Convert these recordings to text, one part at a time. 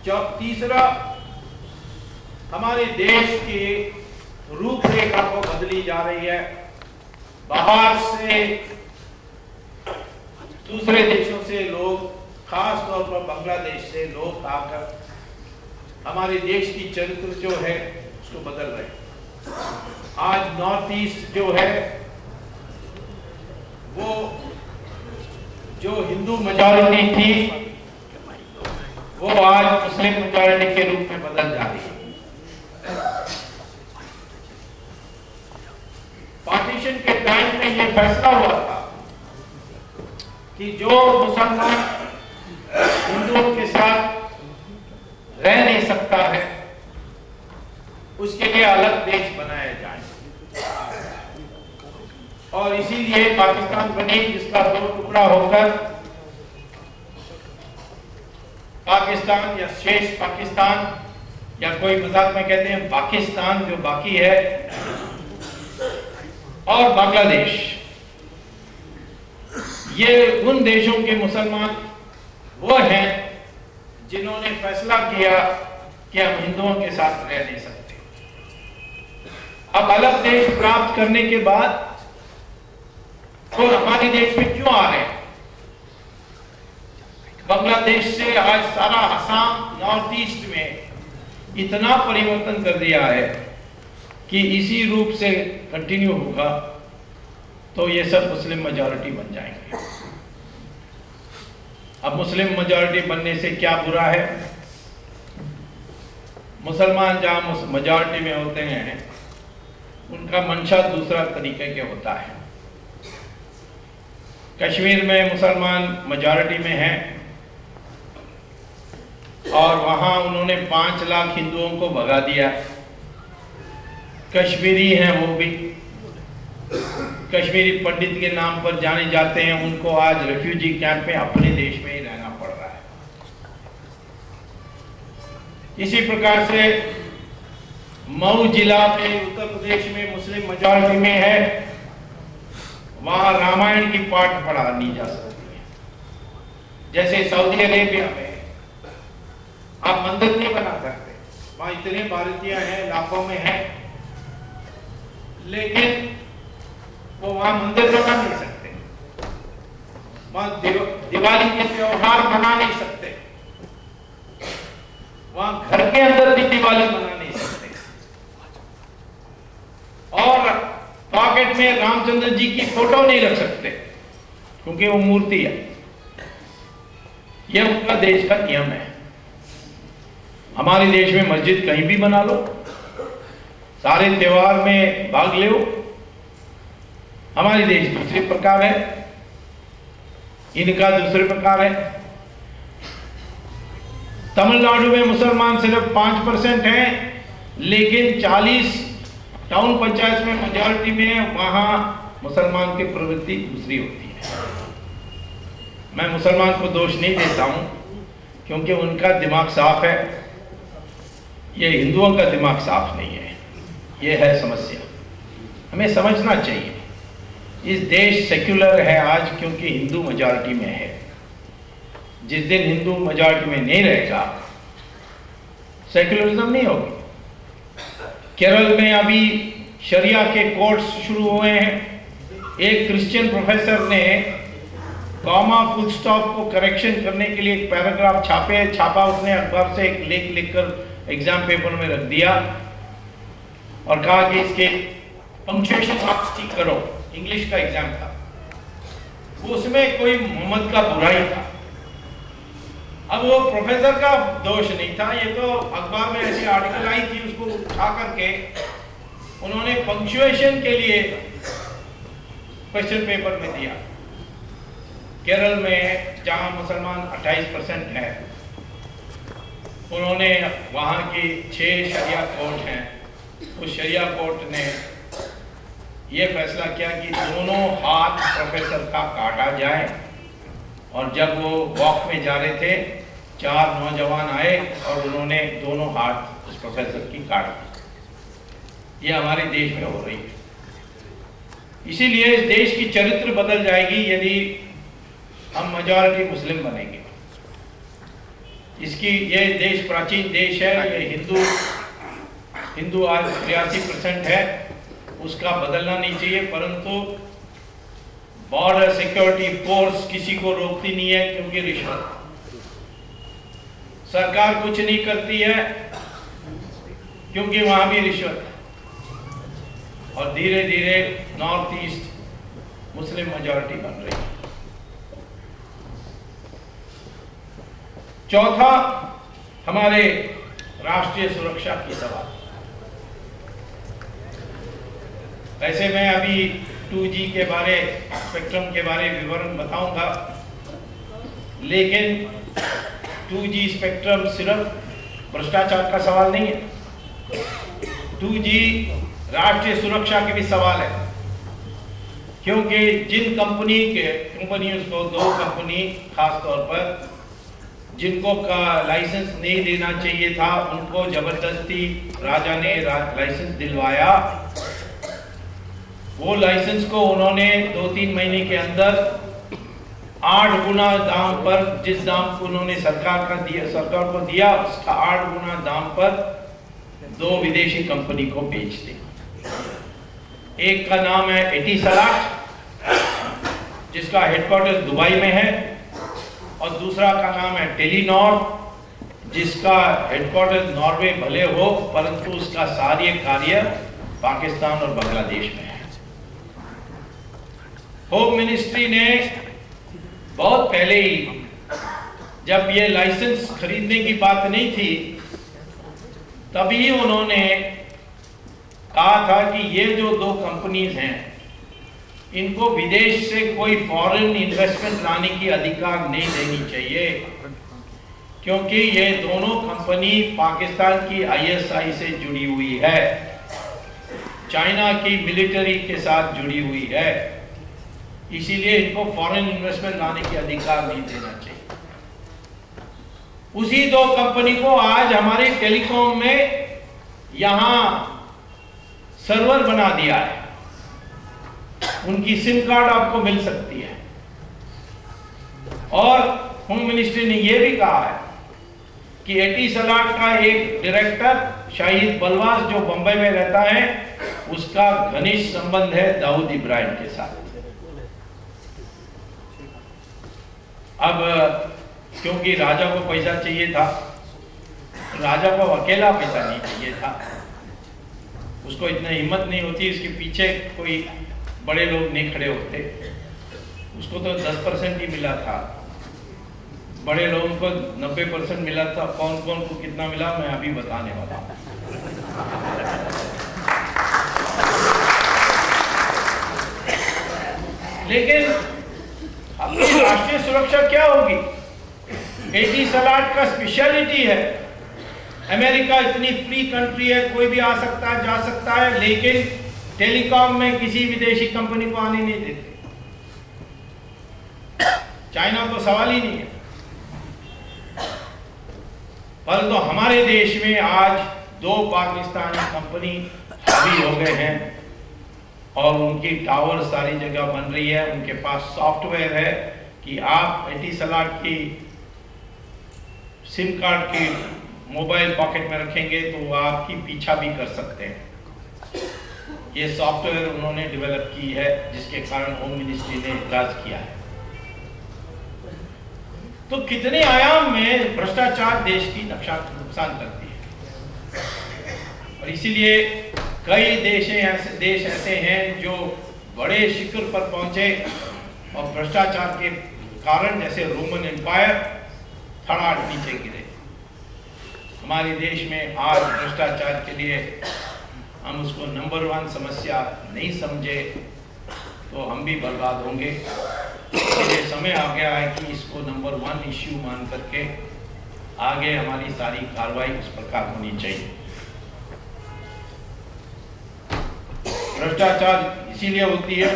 तीसरा, हमारे देश की रूपरेखा को बदली जा रही है। बाहर से दूसरे देशों से लोग, खास तौर पर बांग्लादेश से लोग आकर हमारे देश की चरित्र जो है उसको बदल रहे हैं। आज नॉर्थ ईस्ट जो है वो जो हिंदू मेजॉरिटी थी वो आज मुस्लिम मेजॉरिटी के रूप में बदल जा रही है। पार्टीशन के टाइम में ये फैसला हुआ था कि जो मुसलमान हिंदुओं के साथ रह नहीं सकता है उसके लिए अलग देश बनाया जाए, और इसीलिए पाकिस्तान बनी, जिसका दो टुकड़ा होकर पाकिस्तान या शेष पाकिस्तान, या कोई मजाक में कहते हैं पाकिस्तान जो बाकी है, और बांग्लादेश, ये उन देशों के मुसलमान वो हैं जिन्होंने फैसला किया कि हम हिंदुओं के साथ रह नहीं सकते। अब अलग देश प्राप्त करने के बाद तो हमारे देश में क्यों आ रहे हैं? बांग्लादेश से आज सारा असम, नॉर्थ ईस्ट में इतना परिवर्तन कर दिया है कि इसी रूप से कंटिन्यू होगा तो ये सब मुस्लिम मेजॉरिटी बन जाएंगे। अब मुस्लिम मेजॉरिटी बनने से क्या बुरा है? मुसलमान जहां मेजॉरिटी में होते हैं उनका मंशा दूसरा तरीके के होता है। कश्मीर में मुसलमान मेजॉरिटी में हैं और वहां उन्होंने 5 लाख हिंदुओं को भगा दिया। कश्मीरी हैं वो भी, कश्मीरी पंडित के नाम पर जाने जाते हैं, उनको आज रेफ्यूजी कैंप में अपने देश में ही रहना पड़ रहा है। इसी प्रकार से मऊ जिला में उत्तर प्रदेश में मुस्लिम मेजॉरिटी में है, वहां रामायण की पाठ पढ़ानी जा सकती है। जैसे सऊदी अरेबिया में आप मंदिर नहीं बना सकते, वहां इतने भारतीय हैं, लाखों में हैं, लेकिन वो वहां मंदिर बना नहीं सकते, वहां दिवाली के त्योहार मना नहीं सकते, वहां घर के अंदर भी दिवाली मना नहीं सकते, और पॉकेट में रामचंद्र जी की फोटो नहीं रख सकते क्योंकि वो मूर्ति है। यह उनका देश का नियम है। हमारे देश में मस्जिद कहीं भी बना लो, सारे त्योहार में भाग ले, हमारे देश दूसरे प्रकार है, इनका दूसरे प्रकार है। तमिलनाडु में मुसलमान सिर्फ 5% हैं, लेकिन 40 टाउन पंचायत में मेजॉरिटी में वहां मुसलमान की प्रवृत्ति दूसरी होती है। मैं मुसलमान को दोष नहीं देता हूं क्योंकि उनका दिमाग साफ है, ये हिंदुओं का दिमाग साफ नहीं है। ये है समस्या, हमें समझना चाहिए। इस देश सेक्युलर है आज क्योंकि हिंदू मेजॉरिटी में है। जिस दिन हिंदू मेजॉरिटी में नहीं रहेगा सेक्युलरिज्म नहीं होगी। केरल में अभी शरिया के कोर्ट्स शुरू हुए हैं। एक क्रिश्चियन प्रोफेसर ने कॉमा फुल स्टॉप को करेक्शन करने के लिए एक पैराग्राफ छापा उसने अखबार से, एक लेख लिखकर एग्जाम पेपर में रख दिया और कहा कि इसके पंक्चुएशन आप ठीक करो। इंग्लिश का एग्जाम था, उसमें कोई मोहम्मद का बुराई था। अब वो प्रोफेसर का दोष नहीं था, ये तो अखबार में ऐसी आर्टिकल आई थी, उसको उठा करके उन्होंने पंक्चुएशन के लिए क्वेश्चन पेपर में दिया। केरल में जहां मुसलमान 28% है, उन्होंने वहां की 6 शरिया कोर्ट हैं, उस शरिया कोर्ट ने यह फैसला किया कि दोनों हाथ प्रोफेसर का काटा जाए। और जब वो वॉक में जा रहे थे, 4 नौजवान आए और उन्होंने दोनों हाथ उस प्रोफेसर की काट दी। ये हमारे देश में हो रही है। इसीलिए इस देश की चरित्र बदल जाएगी यदि हम मेजॉरिटी मुस्लिम बनेंगे। इसकी ये देश प्राचीन देश है, ये हिंदू आज 83% है, उसका बदलना नहीं चाहिए। परंतु बॉर्डर सिक्योरिटी फोर्स किसी को रोकती नहीं है, क्योंकि रिश्वत सरकार कुछ नहीं करती है, क्योंकि वहां भी रिश्वत है। और धीरे धीरे नॉर्थ ईस्ट मुस्लिम मेजॉरिटी बन रही है। चौथा, हमारे राष्ट्रीय सुरक्षा की सवाल। वैसे मैं अभी 2G के बारे, स्पेक्ट्रम के बारे विवरण बताऊंगा, लेकिन 2G स्पेक्ट्रम सिर्फ भ्रष्टाचार का सवाल नहीं है। 2G राष्ट्रीय सुरक्षा के भी सवाल है, क्योंकि जिन कंपनियों को, 2 कंपनी खास तौर पर जिनको का लाइसेंस नहीं देना चाहिए था, उनको जबरदस्ती राजा ने लाइसेंस दिलवाया। वो लाइसेंस को उन्होंने 2-3 महीने के अंदर 8 गुना दाम पर, जिस दाम को उन्होंने सरकार को दिया, उसका 8 गुना दाम पर 2 विदेशी कंपनी को बेच दी। एक का नाम है एटिसलाट, जिसका हेडक्वार्टर दुबई में है, और दूसरा का नाम है टेलीनॉर, जिसका हेडक्वार्टर नॉर्वे भले हो, परंतु उसका सारे कार्य पाकिस्तान और बांग्लादेश में है। होम मिनिस्ट्री ने बहुत पहले ही, जब ये लाइसेंस खरीदने की बात नहीं थी, तभी उन्होंने कहा था कि ये जो 2 कंपनीज हैं, इनको विदेश से कोई फॉरेन इन्वेस्टमेंट लाने की अधिकार नहीं देनी चाहिए, क्योंकि ये दोनों कंपनी पाकिस्तान की ISI से जुड़ी हुई है, चाइना की मिलिट्री के साथ जुड़ी हुई है, इसीलिए इनको फॉरेन इन्वेस्टमेंट लाने की अधिकार नहीं देना चाहिए। उसी 2 कंपनी को आज हमारे टेलीकॉम में यहां सर्वर बना दिया है, उनकी सिम कार्ड आपको मिल सकती है। और होम मिनिस्ट्री ने यह भी कहा है कि एटिसलाट का एक डायरेक्टर शाहिद बलवास, जो बंबई में रहता है, उसका घनिष्ठ संबंध है दाऊद इब्राहिम के साथ। अब क्योंकि राजा को पैसा चाहिए था, राजा को अकेला पैसा नहीं चाहिए था, उसको इतनी हिम्मत नहीं होती, इसके पीछे कोई बड़े लोग नहीं खड़े होते। उसको तो 10% ही मिला था, बड़े लोगों को 90% मिला था। कौन कौन को कितना मिला मैं अभी बताने वाला हूं। लेकिन अपनी राष्ट्रीय सुरक्षा क्या होगी? एटिसलाट का स्पेशलिटी है, अमेरिका इतनी फ्री कंट्री है, कोई भी आ सकता है, जा सकता है, लेकिन टेलीकॉम में किसी विदेशी कंपनी को आने नहीं देते। चाइना तो सवाल ही नहीं है। परंतु हमारे देश में आज 2 पाकिस्तानी कंपनी हावी हो गए हैं, और उनकी टावर सारी जगह बन रही है। उनके पास सॉफ्टवेयर है कि आप एटिसलाट की सिम कार्ड की मोबाइल पॉकेट में रखेंगे तो वो आपकी पीछा भी कर सकते हैं। ये सॉफ्टवेयर उन्होंने डेवलप की है, जिसके कारण होम मिनिस्ट्री ने इतराज किया है। तो कितने आयाम में भ्रष्टाचार देश की नुकसान करती है। और इसीलिए कई देश ऐसे हैं जो बड़े शिखर पर पहुंचे, और भ्रष्टाचार के कारण, जैसे रोमन एम्पायर, थड़ा नीचे गिरे। हमारे देश में आज भ्रष्टाचार के लिए हम उसको नंबर 1 समस्या नहीं समझे तो हम भी बर्बाद होंगे। इसलिए समय आ गया है कि इसको नंबर 1 इश्यू मान करके आगे हमारी सारी कार्रवाई उस प्रकार होनी चाहिए। भ्रष्टाचार इसीलिए होती है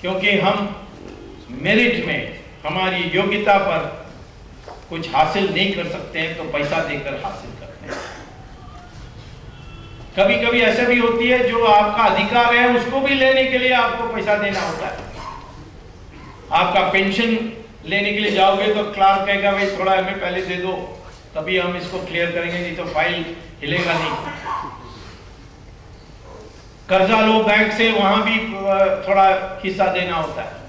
क्योंकि हम मेरिट में, हमारी योग्यता पर कुछ हासिल नहीं कर सकते हैं तो पैसा देकर हासिल करते हैं। कभी कभी ऐसा भी होती है जो आपका अधिकार है उसको भी लेने के लिए आपको पैसा देना होता है। आपका पेंशन लेने के लिए जाओगे तो क्लार्क कहेगा भाई थोड़ा हमें पहले दे दो, तभी हम इसको क्लियर करेंगे, नहीं तो फाइल हिलेगा नहीं। कर्जा लो बैंक से, वहां भी थोड़ा हिस्सा देना होता है।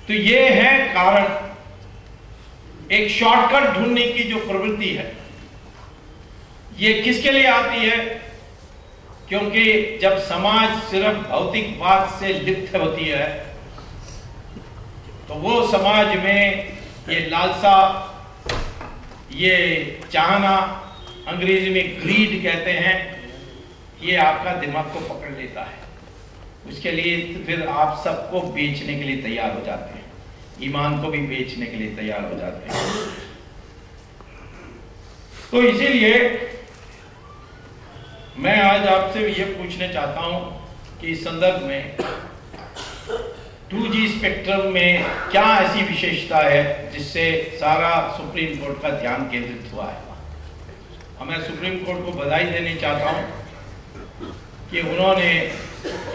तो ये है कारण, एक शॉर्टकट ढूंढने की जो प्रवृत्ति है, ये किसके लिए आती है? क्योंकि जब समाज सिर्फ भौतिकवाद से लिप्त होती है तो वो समाज में ये लालसा, ये चाहना, अंग्रेजी में ग्रीड कहते हैं, ये आपका दिमाग को पकड़ लेता है। उसके लिए फिर आप सबको बेचने के लिए तैयार हो जाते हैं, ईमान को भी बेचने के लिए तैयार हो जाते हैं। तो इसीलिए मैं आज आपसे ये पूछना चाहता हूं कि इस संदर्भ में 2G स्पेक्ट्रम में क्या ऐसी विशेषता है जिससे सारा सुप्रीम कोर्ट का ध्यान केंद्रित हुआ है। मैं सुप्रीम कोर्ट को बधाई देनी चाहता हूं कि उन्होंने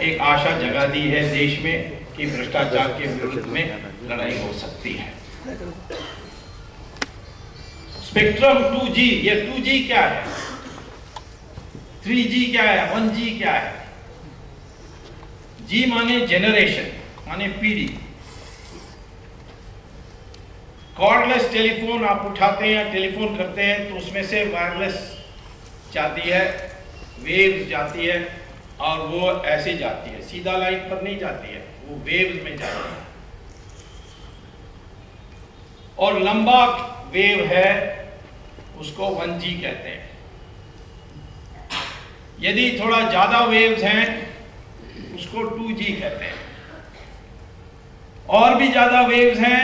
एक आशा जगा दी है देश में कि भ्रष्टाचार के विरुद्ध में लड़ाई हो सकती है। स्पेक्ट्रम 2G, ये 2G क्या है, 3G क्या है, 1G क्या है? G माने जेनरेशन, माने पीढ़ी। कॉर्डलेस टेलीफोन आप उठाते हैं, टेलीफोन करते हैं तो उसमें से वायरलेस जाती है, वेव्स जाती है, और वो ऐसे जाती है, सीधा लाइन पर नहीं जाती है, वो वेव्स में जाती है। और लंबा वेव है उसको 1G कहते हैं। यदि थोड़ा ज्यादा वेव्स हैं उसको 2G कहते हैं, और भी ज्यादा वेव्स हैं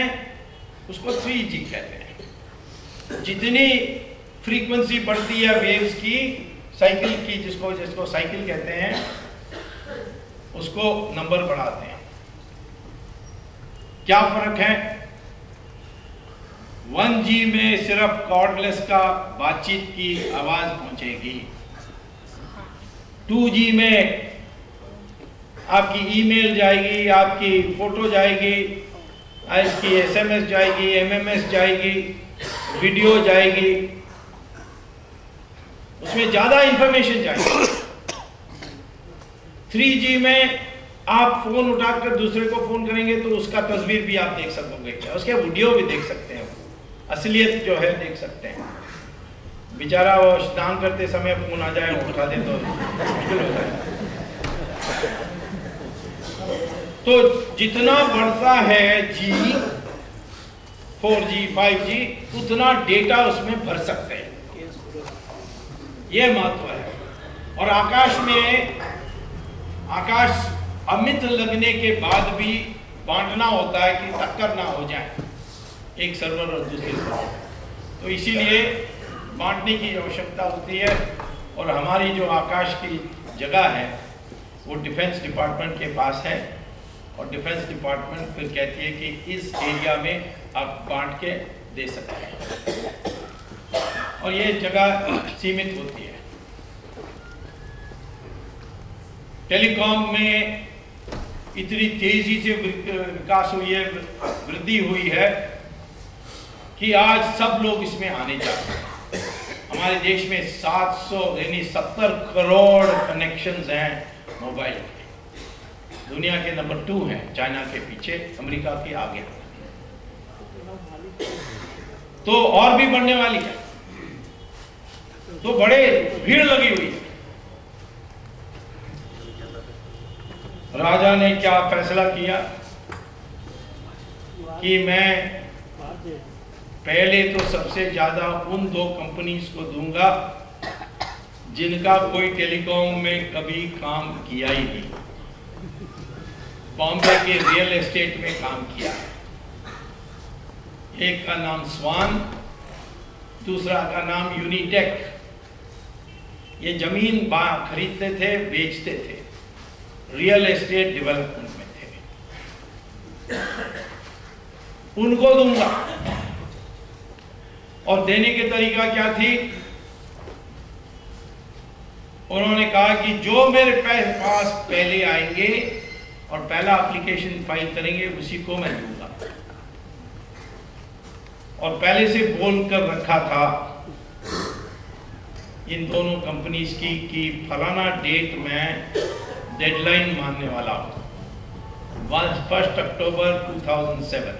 उसको 3G कहते हैं। जितनी फ्रीक्वेंसी बढ़ती है वेव्स की, साइकिल की, जिसको साइकिल कहते हैं, उसको नंबर बढ़ाते हैं। क्या फर्क है? 1G में सिर्फ कॉर्डलेस का बातचीत की आवाज पहुंचेगी, 2G में आपकी ईमेल जाएगी, आपकी फोटो जाएगी, इसकी SMS जाएगी, MMS जाएगी, वीडियो जाएगी, उसमें ज्यादा इंफॉर्मेशन जाएगी। 3G में आप फोन उठाकर दूसरे को फोन करेंगे तो उसका तस्वीर भी आप देख सकोगे, उसके वीडियो भी देख सकते हैं, असलियत जो है देख सकते हैं। बेचारा वो स्नान करते समय फोन आ जाए उठा दे तो मुश्किल हो जाए। तो जितना बढ़ता है G, 4G, 5G, उतना डेटा उसमें भर सकते हैं, ये महत्व है। और आकाश अमित लगने के बाद भी बांटना होता है कि टक्कर ना हो जाए एक सर्वर और दूसरे सर्वर, तो इसीलिए बांटने की आवश्यकता होती है। और हमारी जो आकाश की जगह है वो डिफेंस डिपार्टमेंट के पास है, और डिफेंस डिपार्टमेंट फिर कहती है कि इस एरिया में आप बांट के दे सकते हैं, और ये जगह सीमित होती है। टेलीकॉम में इतनी तेजी से विकास हुई है, वृद्धि हुई है कि आज सब लोग इसमें आने चाहते हैं। हमारे देश में 700 यानी 70 करोड़ कनेक्शंस हैं मोबाइल के। दुनिया के नंबर 2 हैं, चाइना के पीछे, अमेरिका के आगे। तो और भी बढ़ने वाली है, तो बड़े भीड़ लगी हुई है। राजा ने क्या फैसला किया कि मैं पहले तो सबसे ज्यादा उन 2 कंपनीज को दूंगा जिनका कोई टेलीकॉम में कभी काम किया ही नहीं, बॉम्बे के रियल एस्टेट में काम किया। एक का नाम स्वान, दूसरा का नाम यूनिटेक। ये जमीन खरीदते थे, बेचते थे, रियल एस्टेट डेवलपमेंट में थे। उनको दूंगा, और देने के तरीका क्या थी? उन्होंने कहा कि जो मेरे पास पहले आएंगे और पहला एप्लीकेशन फाइल करेंगे उसी को मैं दूंगा। और पहले से बोल कर रखा था इन दोनों कंपनीज की कि फलाना डेट में डेडलाइन मानने वाला हूं, 1 अक्टूबर 2007।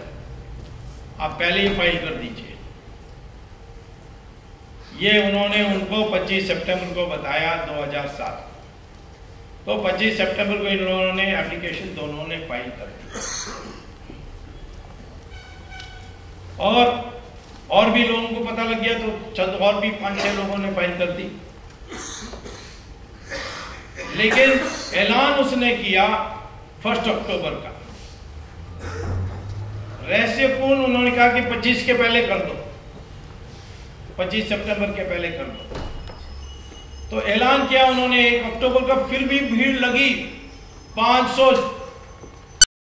आप पहले ही फाइल कर दीजिए। ये उन्होंने उनको 25 सितंबर को बताया 2007। तो 25 सितंबर को इन लोगों ने एप्लीकेशन दोनों ने फाइल कर दी और भी लोगों को पता लग गया, तो चंद और भी 5-6 लोगों ने फाइल कर दी। लेकिन ऐलान उसने किया 1 अक्टूबर का। रहस्यपूर्ण उन्होंने कहा कि 25 के पहले कर दो, 25 सितंबर के पहले कर दो। तो ऐलान किया उन्होंने 1 अक्टूबर का, फिर भी भीड़ लगी। 500